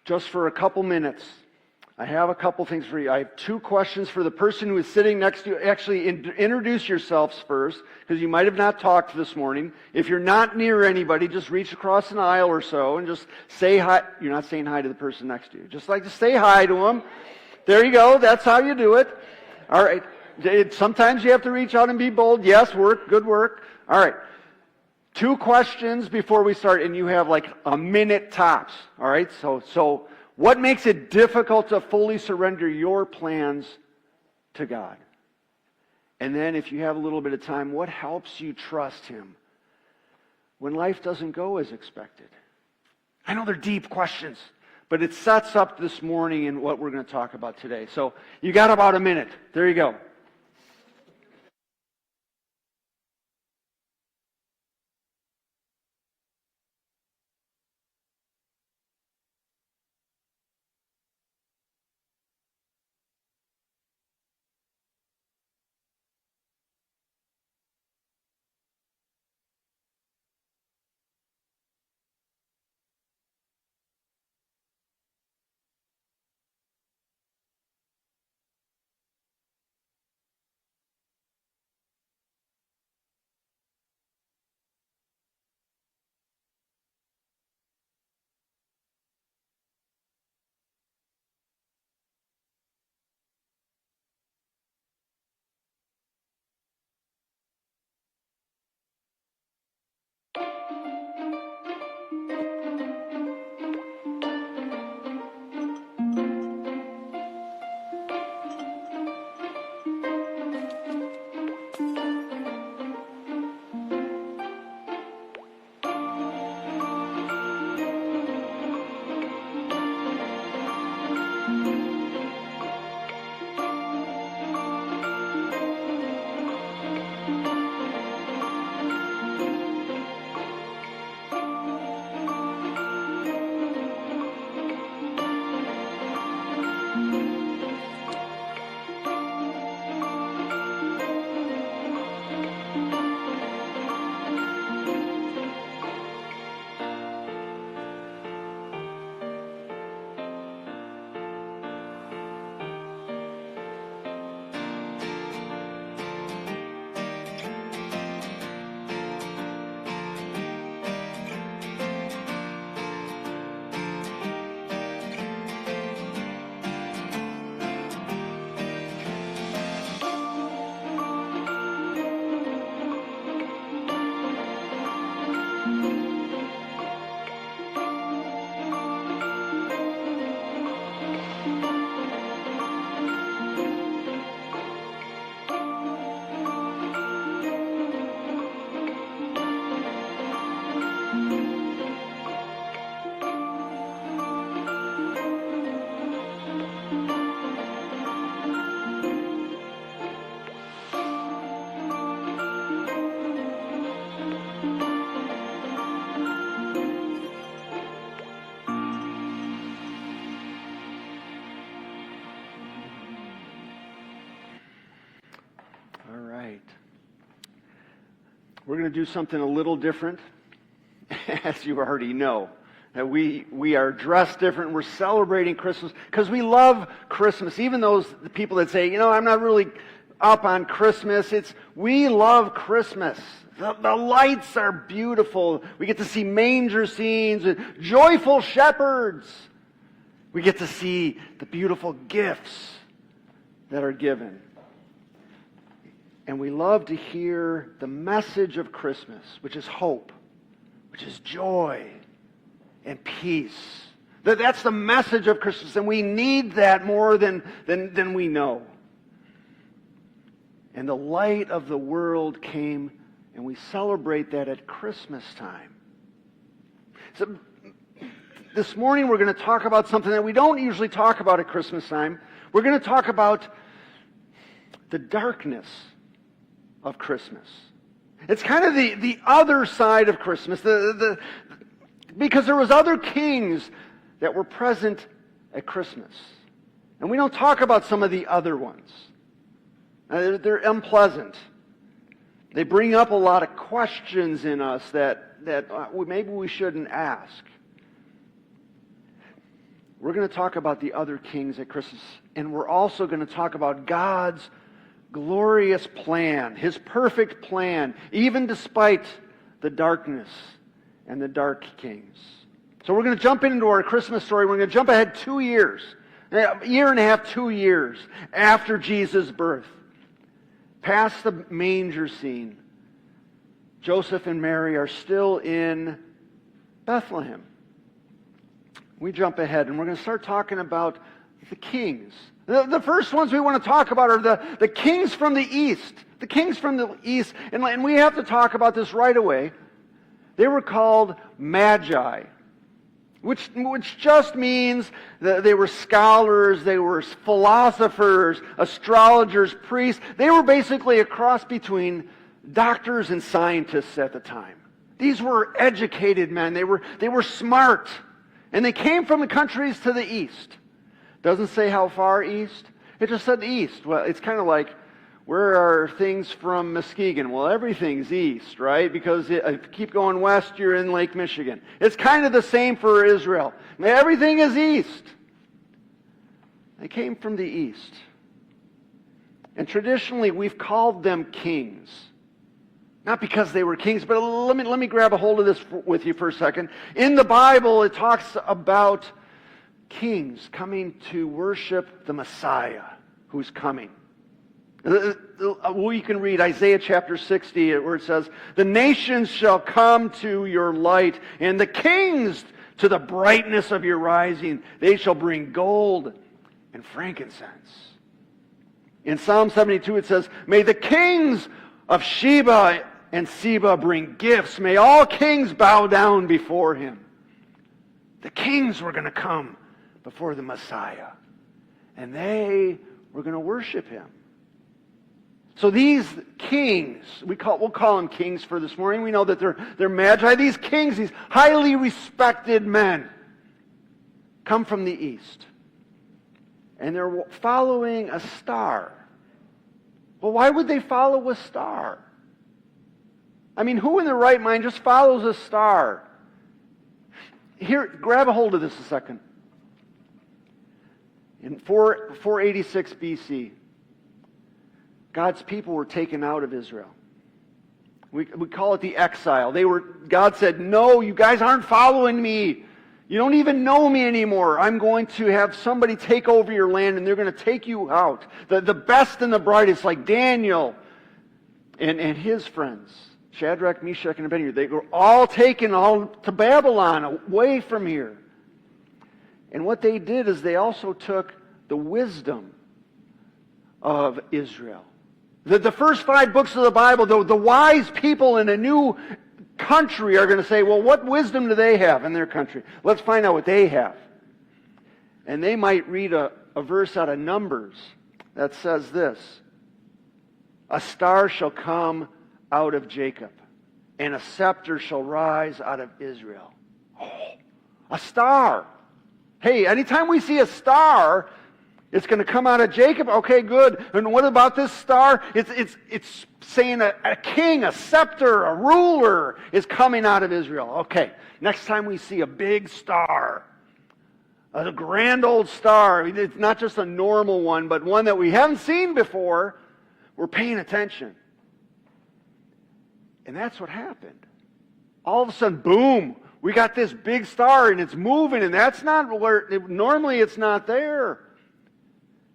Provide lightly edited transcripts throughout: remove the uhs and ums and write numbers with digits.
just for a couple minutes, I have a couple things for you. I have two questions for the person who is sitting next to you. Actually, introduce yourselves first, because you might have not talked this morning. If you're not near anybody, just reach across an aisle or so and just say hi. You're not saying hi to the person next to you. Just like to say hi to them. There you go. That's how you do it. All right. Sometimes you have to reach out and be bold. Yes, work. Good work. All right. Two questions before we start, and you have like a minute tops. All right. So what makes it difficult to fully surrender your plans to God? And then if you have a little bit of time, what helps you trust Him when life doesn't go as expected? I know they're deep questions, but it sets up this morning in what we're going to talk about today. So you got about a minute. There you go. We're going to do something a little different, as you already know. That we are dressed different. We're celebrating Christmas because we love Christmas. Even those people that say, I'm not really up on Christmas. We love Christmas. The lights are beautiful. We get to see manger scenes and joyful shepherds. We get to see the beautiful gifts that are given. And we love to hear the message of Christmas, which is hope, which is joy and peace. That's the message of Christmas, and we need that more than we know. And the light of the world came, and we celebrate that at Christmas time. So this morning we're going to talk about something that we don't usually talk about at Christmas time. We're going to talk about the darkness of Christmas. It's kind of the other side of Christmas, because there was other kings that were present at Christmas. And we don't talk about some of the other ones. They're unpleasant. They bring up a lot of questions in us that maybe we shouldn't ask. we're going to talk about the other kings at Christmas. And we're also going to talk about God's glorious plan, His perfect plan, even despite the darkness and the dark kings. So we're going to jump into our Christmas story. We're going to jump ahead 2 years, a year and a half, 2 years after Jesus' birth. Past the manger scene, Joseph and Mary are still in Bethlehem. We jump ahead and we're going to start talking about the kings. The first ones we want to talk about are the kings from the east. The kings from the east. And we have to talk about this right away. They were called Magi, which just means that they were scholars, they were philosophers, astrologers, priests. They were basically a cross between doctors and scientists at the time. These were educated men. They were smart. And they came from the countries to the east. Doesn't say how far east. It just said east. Well, it's kind of like, where are things from Muskegon? Well, everything's east, right? Because if you keep going west, you're in Lake Michigan. It's kind of the same for Israel. Everything is east. They came from the east. And traditionally, we've called them kings. Not because they were kings, but let me grab a hold of this with you for a second. In the Bible, it talks about kings coming to worship the Messiah who's coming. We can read Isaiah chapter 60 where it says, "The nations shall come to your light, and the kings to the brightness of your rising. They shall bring gold and frankincense." In Psalm 72 it says, "May the kings of Sheba and Seba bring gifts. May all kings bow down before him." The kings were going to come before the Messiah, and they were going to worship him. So these kings, we'll call them kings for this morning. We know that they're magi. These kings, these highly respected men, come from the east, and they're following a star. Well, why would they follow a star? I mean, who in their right mind just follows a star? Here, grab a hold of this a second. In 486 BC, God's people were taken out of Israel. We call it the exile. God said, "No, you guys aren't following me. You don't even know me anymore. I'm going to have somebody take over your land, and they're going to take you out." The best and the brightest, like Daniel and his friends, Shadrach, Meshach, and Abednego, they were all taken to Babylon, away from here. And what they did is they also took the wisdom of Israel. The first 5 books of the Bible, the wise people in a new country are going to say, well, what wisdom do they have in their country? Let's find out what they have. And they might read a verse out of Numbers that says this: "A star shall come out of Jacob, and a scepter shall rise out of Israel." Oh, a star. Hey, anytime we see a star, it's going to come out of Jacob. Okay, good. And what about this star? It's saying a king, a scepter, a ruler is coming out of Israel. Okay, next time we see a big star, a grand old star, it's not just a normal one, but one that we haven't seen before, we're paying attention. And that's what happened. All of a sudden, boom, we got this big star and it's moving, and that's not where, normally it's not there.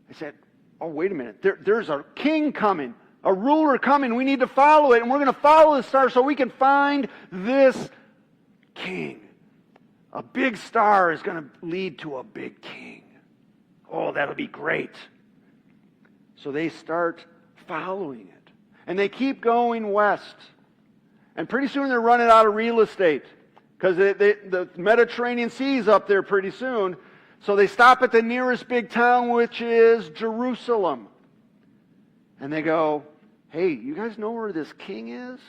I said, oh, wait a minute, there's a king coming, a ruler coming, we need to follow it, and we're going to follow the star so we can find this king. A big star is going to lead to a big king. Oh, that'll be great. So they start following it. And they keep going west. And pretty soon they're running out of real estate, because the Mediterranean Sea is up there pretty soon. So they stop at the nearest big town, which is Jerusalem. And they go, hey, you guys know where this king is?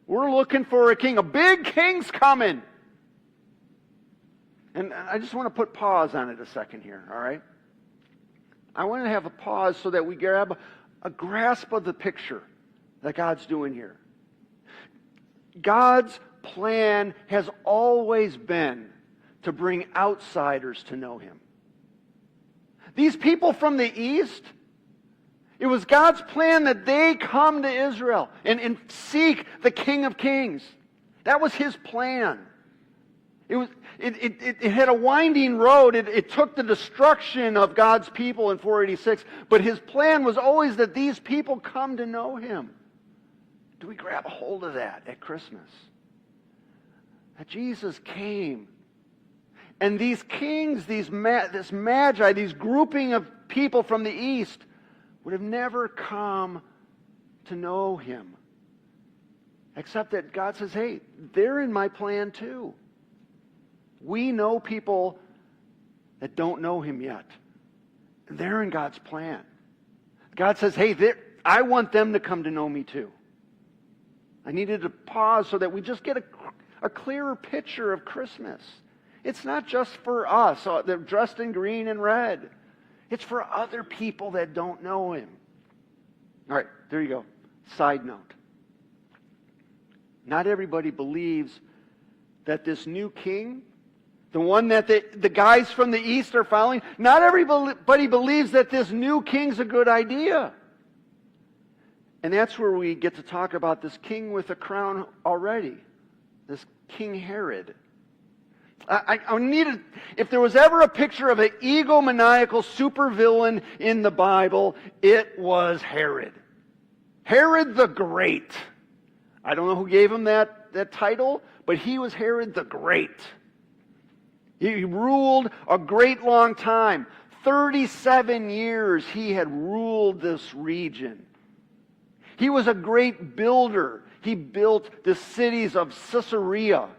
We're looking for a king. A big king's coming. And I just want to put pause on it a second here, all right? I want to have a pause so that we grab a grasp of the picture that God's doing here. God's plan has always been to bring outsiders to know Him. These people from the east, it was God's plan that they come to Israel and seek the King of Kings. That was His plan. It had a winding road. It took the destruction of God's people in 486. But His plan was always that these people come to know Him. Do we grab a hold of that at Christmas? That Jesus came. And these kings, this magi, these grouping of people from the east would have never come to know Him. Except that God says, hey, they're in my plan too. We know people that don't know Him yet. They're in God's plan. God says, hey, I want them to come to know me too. I needed to pause so that we just get a clearer picture of Christmas. It's not just for us, they're dressed in green and red. It's for other people that don't know Him. All right, there you go. Side note. Not everybody believes that this new king, the one that the guys from the east are following, not everybody believes that this new king's a good idea. And that's where we get to talk about this king with a crown already. This King Herod. I needed, if there was ever a picture of an egomaniacal supervillain in the Bible, it was Herod. Herod the Great. I don't know who gave him that title, but he was Herod the Great. He ruled a great long time. 37 years he had ruled this region. He was a great builder. He built the cities of Caesarea.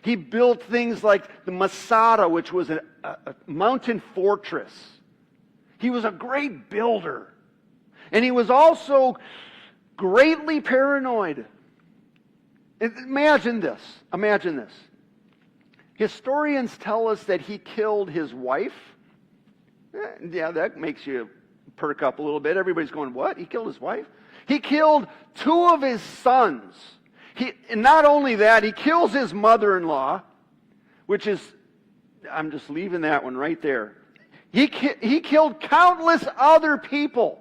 He built things like the Masada, which was a mountain fortress. He was a great builder. And he was also greatly paranoid. Imagine this. Imagine this. Historians tell us that he killed his wife. Yeah, that makes you perk up a little bit. Everybody's going, what? He killed his wife? He killed 2 of his sons. And not only that, he kills his mother-in-law, which is, I'm just leaving that one right there. He killed countless other people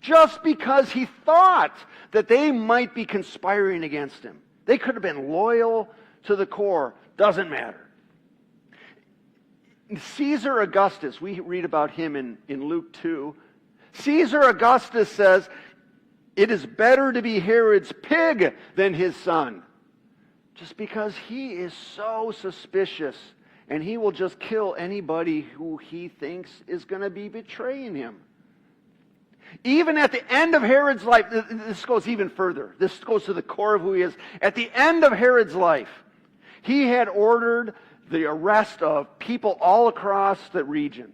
just because he thought that they might be conspiring against him. They could have been loyal to the core. Doesn't matter. Caesar Augustus, we read about him in Luke 2. Caesar Augustus says, it is better to be Herod's pig than his son. Just because he is so suspicious and he will just kill anybody who he thinks is going to be betraying him. Even at the end of Herod's life, this goes even further. This goes to the core of who he is. At the end of Herod's life, he had ordered the arrest of people all across the region.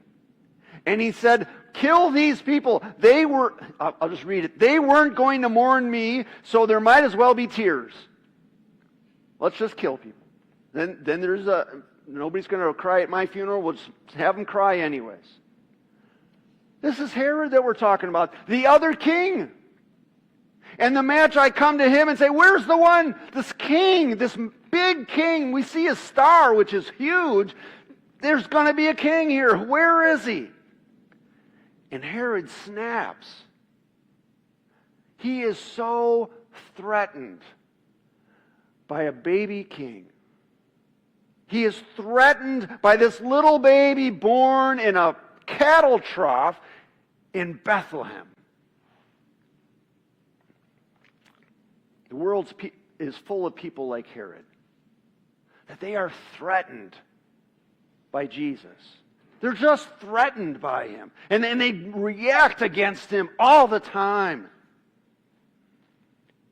And he said, kill these people. They were, I'll just read it. They weren't going to mourn me, so there might as well be tears. Let's just kill people. Then there's nobody's going to cry at my funeral. We'll just have them cry anyways. This is Herod that we're talking about. The other king. And the Magi come to him and say, where's the one, this king, this big king? We see a star, which is huge. There's going to be a king here. Where is he? And Herod snaps. He is so threatened by a baby king. He is threatened by this little baby born in a cattle trough in Bethlehem. The world is full of people like Herod. That they are threatened by Jesus. They're just threatened by him. And they react against him all the time.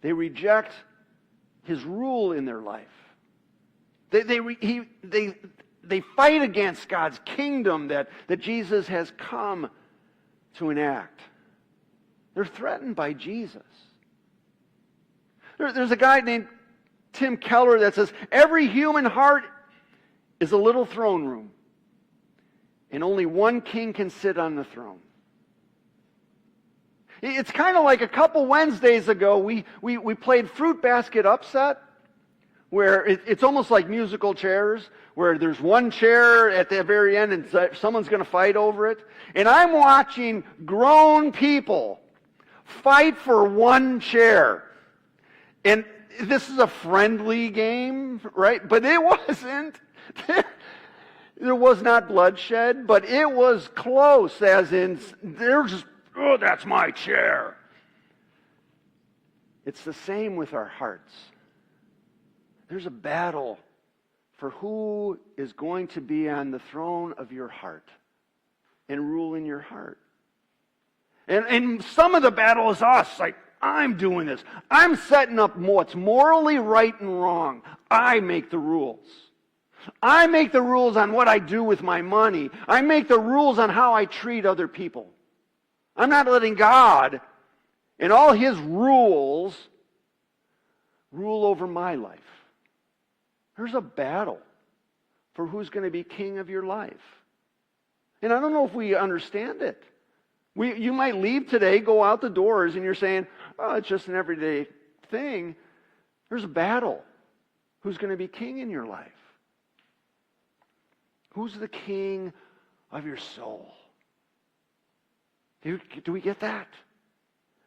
They reject his rule in their life. They fight against God's kingdom that Jesus has come to enact. They're threatened by Jesus. There's a guy named Tim Keller that says, every human heart is a little throne room. And only one king can sit on the throne. It's kind of like a couple Wednesdays ago, we played Fruit Basket Upset, where it's almost like musical chairs, where there's one chair at the very end and someone's going to fight over it. And I'm watching grown people fight for one chair. And this is a friendly game, right? But it wasn't. There was not bloodshed, but it was close, as in, they're just, oh, that's my chair. It's the same with our hearts. There's a battle for who is going to be on the throne of your heart and rule in your heart. And some of the battle is us, like, I'm doing this. I'm setting up what's morally right and wrong. I make the rules. I make the rules on what I do with my money. I make the rules on how I treat other people. I'm not letting God and all His rules rule over my life. There's a battle for who's going to be king of your life. And I don't know if we understand it. You might leave today, go out the doors, and you're saying, oh, it's just an everyday thing. There's a battle. Who's going to be king in your life? Who's the king of your soul? Do we get that?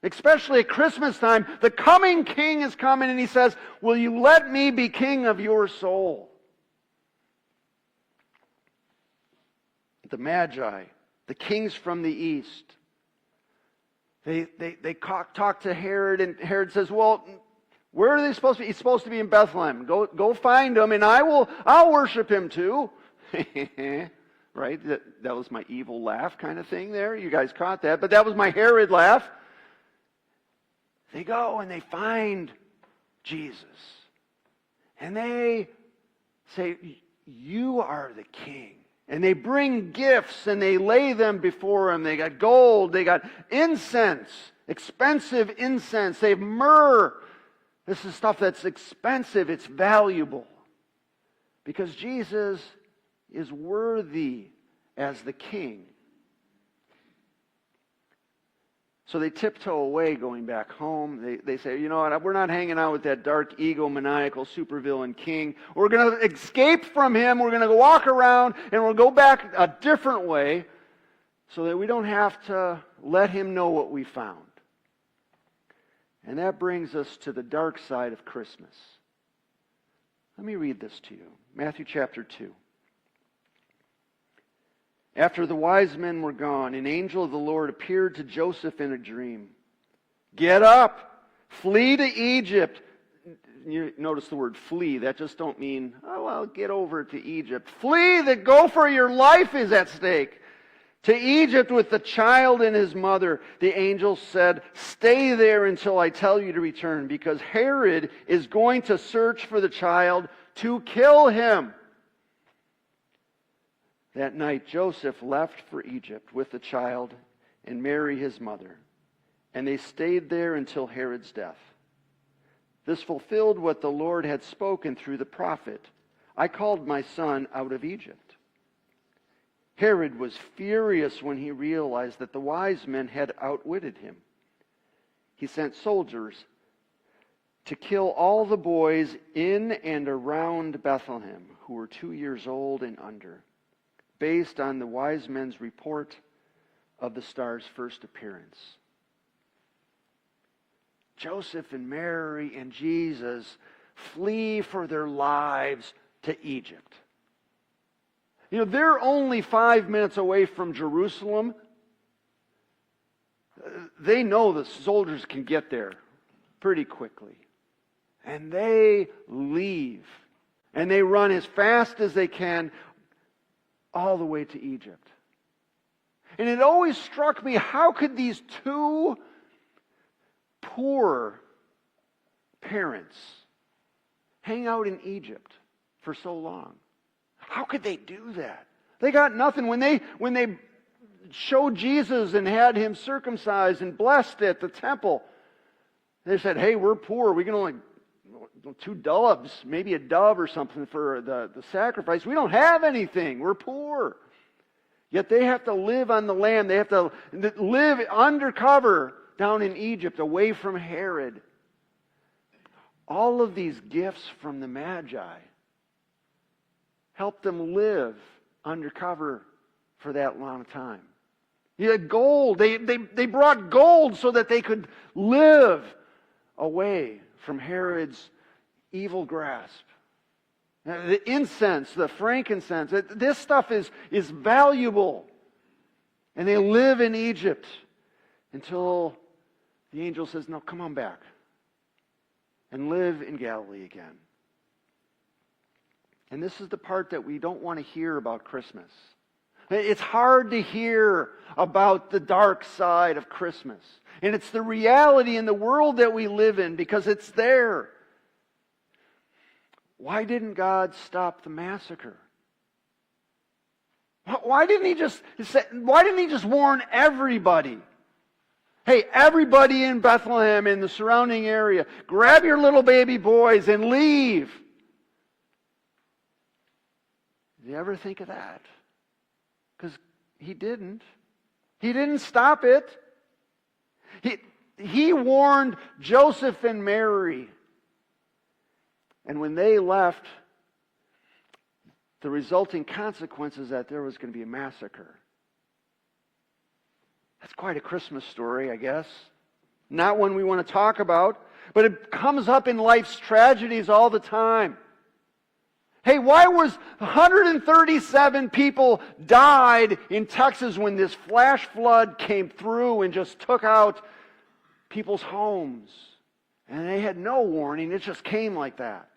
Especially at Christmas time, the coming king is coming and he says, will you let me be king of your soul? The Magi, the kings from the east, they talk to Herod, and Herod says, well, where are they supposed to be? He's supposed to be in Bethlehem. Go find him and I'll worship him too. Right? That was my evil laugh kind of thing there. You guys caught that. But that was my Herod laugh. They go and they find Jesus. And they say, you are the king. And they bring gifts and they lay them before him. They got gold. They got incense, expensive incense. They have myrrh. This is stuff that's expensive. It's valuable. Because Jesus is worthy as the king. So they tiptoe away going back home. They say, you know what, we're not hanging out with that dark, egomaniacal, supervillain king. We're going to escape from him. We're going to walk around and we'll go back a different way so that we don't have to let him know what we found. And that brings us to the dark side of Christmas. Let me read this to you. Matthew chapter 2. After the wise men were gone, an angel of the Lord appeared to Joseph in a dream. Get up, flee to Egypt. You notice the word flee. That just don't mean, oh, well, get over to Egypt. Flee, go for your life is at stake. To Egypt with the child and his mother. The angel said, stay there until I tell you to return, because Herod is going to search for the child to kill him. That night Joseph left for Egypt with the child and Mary his mother, and they stayed there until Herod's death. This fulfilled what the Lord had spoken through the prophet. I called my son out of Egypt. Herod was furious when he realized that the wise men had outwitted him. He sent soldiers to kill all the boys in and around Bethlehem who were 2 years old and under, based on the wise men's report of the star's first appearance. Joseph and Mary and Jesus flee for their lives to Egypt. You know, they're only 5 minutes away from Jerusalem. They know the soldiers can get there pretty quickly. And they leave. And they run as fast as they can all the way to Egypt. And it always struck me, how could these two poor parents hang out in Egypt for so long? How could they do that? They got nothing. When they showed Jesus and had him circumcised and blessed at the temple, they said, hey, we're poor. We can only 2 doves, maybe a dove or something for the sacrifice. We don't have anything. We're poor. Yet they have to live on the lam. They have to live undercover down in Egypt, away from Herod. all of these gifts from the Magi helped them live undercover for that long time. You had gold. They brought gold so that they could live away from Herod's evil grasp. The incense, the frankincense, this stuff is valuable. And they live in Egypt until the angel says, no, come on back and live in Galilee again. And this is the part that we don't want to hear about Christmas. It's hard to hear about the dark side of Christmas. And it's the reality in the world that we live in because it's there. Why didn't God stop the massacre? Why didn't he just warn everybody? Hey, everybody in Bethlehem and the surrounding area, grab your little baby boys and leave. Did you ever think of that? Because he didn't. He didn't stop it. He warned Joseph and Mary. And when they left, the resulting consequence is that there was going to be a massacre. That's quite a Christmas story, I guess. Not one we want to talk about, but it comes up in life's tragedies all the time. Hey, why was 137 people died in Texas when this flash flood came through and just took out people's homes? And they had no warning. It just came like that.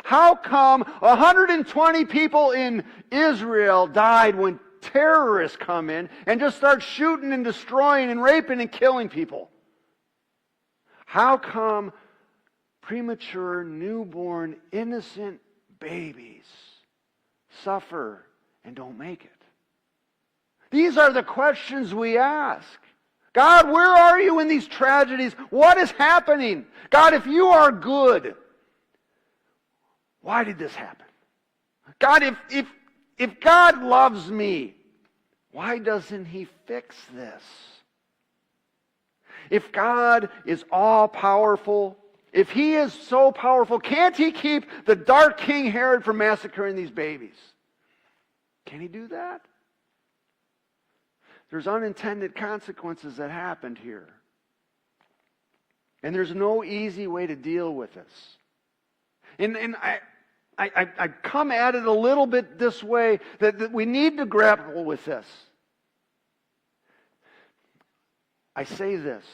How come 120 people in Israel died when terrorists come in and just start shooting and destroying and raping and killing people? How come premature, newborn, innocent babies suffer and don't make it? These are the questions we ask. God, where are you in these tragedies? What is happening? God, if you are good, why did this happen? God, if God loves me, why doesn't he fix this? If God is all-powerful, if he is so powerful, can't he keep the dark King Herod from massacring these babies? Can he do that? There's unintended consequences that happened here. And there's no easy way to deal with this. And I come at it a little bit this way, that we need to grapple with this. I say this.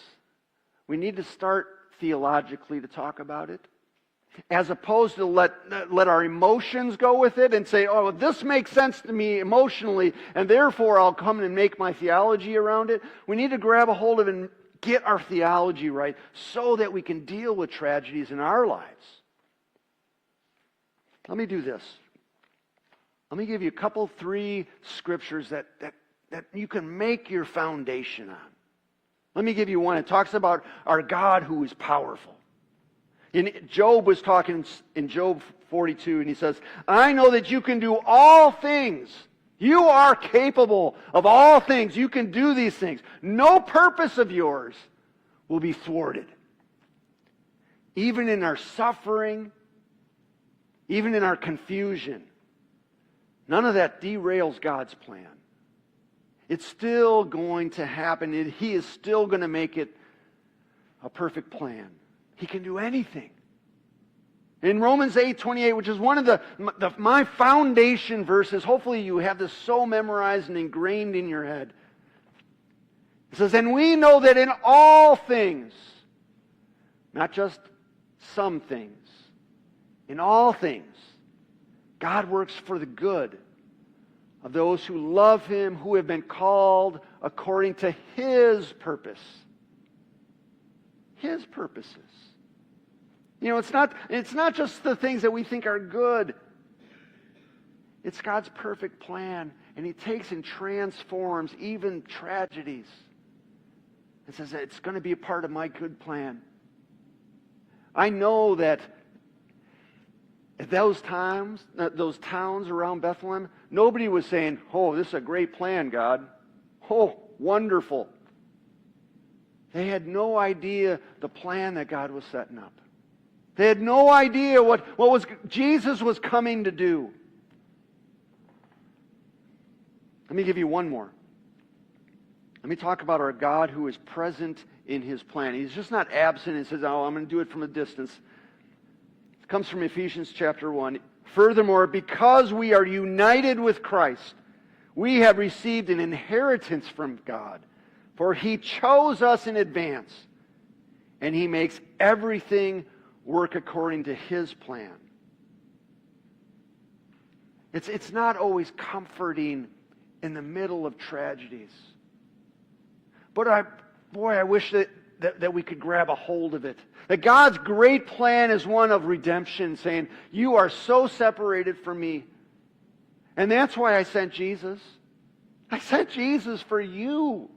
We need to start theologically to talk about it, as opposed to let our emotions go with it and say, oh, this makes sense to me emotionally, and therefore I'll come and make my theology around it. We need to grab a hold of it and get our theology right so that we can deal with tragedies in our lives. Let me do this. Let me give you three scriptures that you can make your foundation on. Let me give you one. It talks about our God who is powerful. Job was talking in Job 42, and he says, I know that you can do all things. You are capable of all things. You can do these things. No purpose of yours will be thwarted. Even in our suffering, even in our confusion, none of that derails God's plan. It's still going to happen. He is still going to make it a perfect plan. He can do anything. In Romans 8:28, which is one of my foundation verses, hopefully you have this so memorized and ingrained in your head. It says, and we know that in all things, not just some things, in all things, God works for the good of those who love him, who have been called according to his purpose. His purposes. You know, it's not just the things that we think are good. It's God's perfect plan. And he takes and transforms even tragedies and says that it's going to be a part of my good plan. I know that at those towns around Bethlehem, nobody was saying, oh, this is a great plan, God. Oh, wonderful. They had no idea the plan that God was setting up. They had no idea what Jesus was coming to do. Let me give you one more. Let me talk about our God who is present in His plan. He's just not absent and says, oh, I'm going to do it from a distance. It comes from Ephesians chapter 1. Furthermore, because we are united with Christ, we have received an inheritance from God. For He chose us in advance, and He makes everything work according to His plan. It's not always comforting in the middle of tragedies. But I wish that we could grab a hold of it. That God's great plan is one of redemption, saying, you are so separated from me. And that's why I sent Jesus. I sent Jesus for you.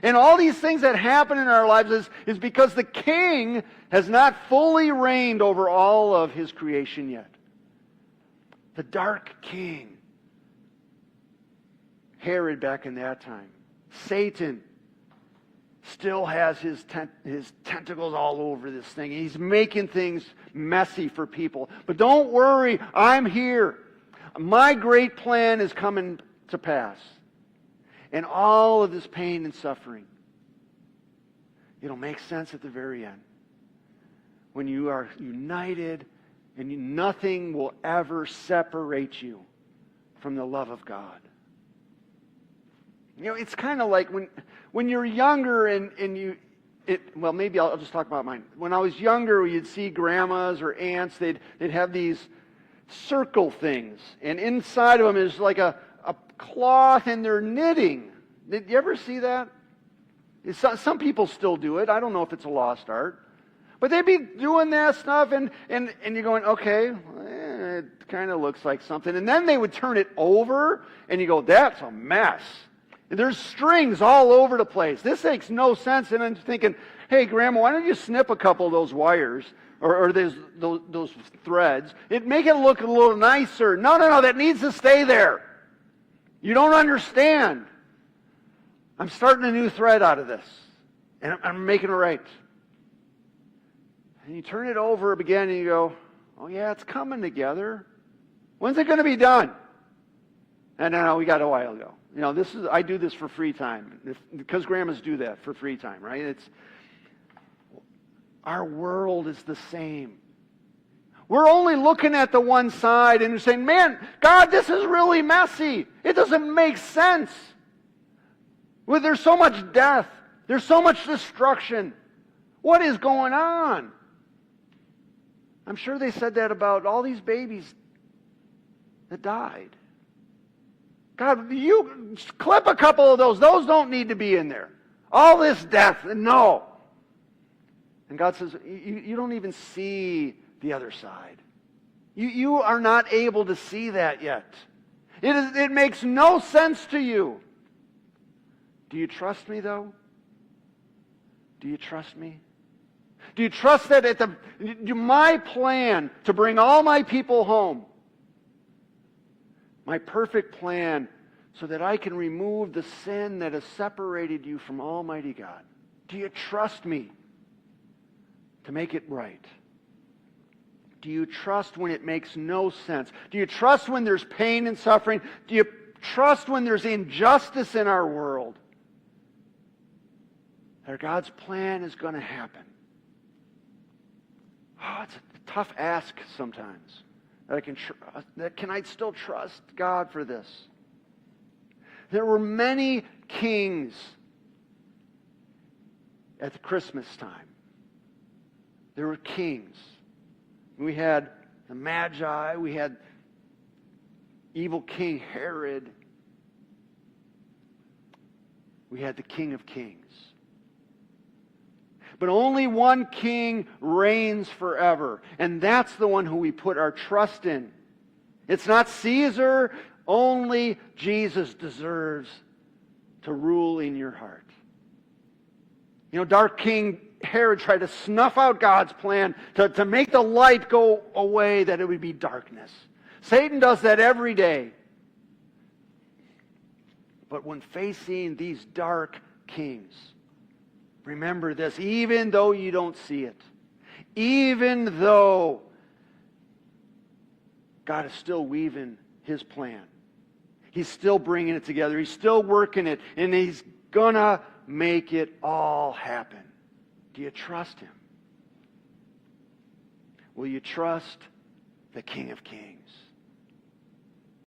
And all these things that happen in our lives is because the King has not fully reigned over all of His creation yet. The dark king, Herod back in that time. Satan still has his tentacles all over this thing. He's making things messy for people. But don't worry, I'm here. My great plan is coming to pass. And all of this pain and suffering, it'll make sense at the very end. When you are united and nothing will ever separate you from the love of God. You know, it's kind of like when you're younger well, maybe I'll just talk about mine. When I was younger, you'd see grandmas or aunts, they'd have these circle things. And inside of them is like a cloth, and they're knitting. Did you ever see that? Some people still do it. I don't know if it's a lost art. But they'd be doing that stuff, and you're going, okay, it kind of looks like something. And then they would turn it over, and you go, that's a mess. And there's strings all over the place. This makes no sense. And I'm thinking, hey, Grandma, why don't you snip a couple of those wires or those threads? It'd make it look a little nicer. No, that needs to stay there. You don't understand. I'm starting a new thread out of this, and I'm making it right. And you turn it over again, and you go, oh yeah, it's coming together. When's it going to be done? And no, we got a while ago. You know, I do this for free time, because grandmas do that for free time, right? Our world is the same. We're only looking at the one side and we're saying, man, God, this is really messy. It doesn't make sense. Well, there's so much death. There's so much destruction. What is going on? I'm sure they said that about all these babies that died. God, you clip a couple of those. Those don't need to be in there. All this death, no. And God says, you don't even see the other side. You are not able to see that yet. It makes no sense to you. Do you trust me, though? Do you trust me? Do you trust that my plan to bring all my people home, my perfect plan so that I can remove the sin that has separated you from Almighty God, do you trust me to make it right? Do you trust when it makes no sense? Do you trust when there's pain and suffering? Do you trust when there's injustice in our world? That God's plan is going to happen. Oh, it's a tough ask sometimes. Can I still trust God for this? There were many kings at the Christmas time. There were kings. We had the Magi. We had evil King Herod. We had the King of Kings. But only one king reigns forever. And that's the one who we put our trust in. It's not Caesar. Only Jesus deserves to rule in your heart. You know, dark King Herod tried to snuff out God's plan to make the light go away, that it would be darkness. Satan does that every day. But when facing these dark kings, remember this, even though you don't see it, Even though God is still weaving His plan. He's still bringing it together. He's still working it. And He's going to make it all happen. Do you trust Him? Will you trust the King of Kings?